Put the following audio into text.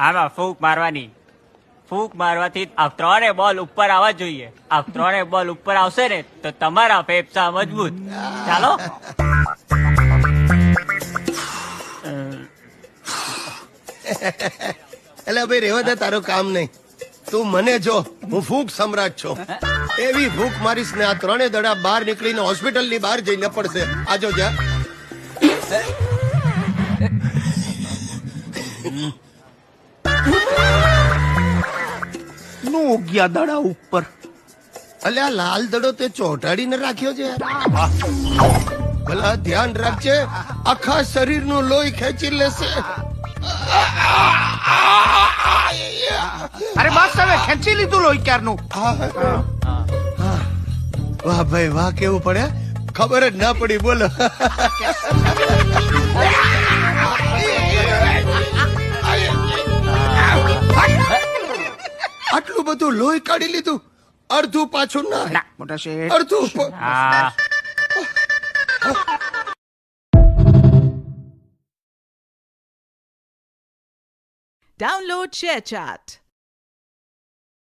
આમાં ફૂંક મારવાની. ફૂંક મારવાથી આ ત્રણે બોલ ઉપર આવવા જોઈએ. આ ત્રણે બોલ ઉપર આવશે ને તો તમારા ફેફસા મજબૂત. ચાલો. એટલે ભાઈ રેવા દે, તારું કામ નહીં. તું મને જો, હું ફૂંક સમ્રાટ છું. એવી ફૂંક મારીશ ને આ ત્રણે દડા બહાર નીકળીને હોસ્પિટલ ની બહાર જઈને પડશે. આજો જા. નો ગયા દડા ઉપર. અલે આ લાલ દડો તે ચોંટાડીને રાખ્યો છે યાર. ભલા ધ્યાન રાખજે, આખા શરીરનું લોહી ખેંચી લેશે. અરે બસ હવે ખેંચી લીધું લોહી ક્યારનું. વાહ ભાઈ વાહ, કેવું પડે, ખબર જ ના પડી. બોલો. આટલું બધું લોહી કાઢી લીધું, અડધું પાછું ના, મોટા શેઠ. અડધું હા. Download ShareChat.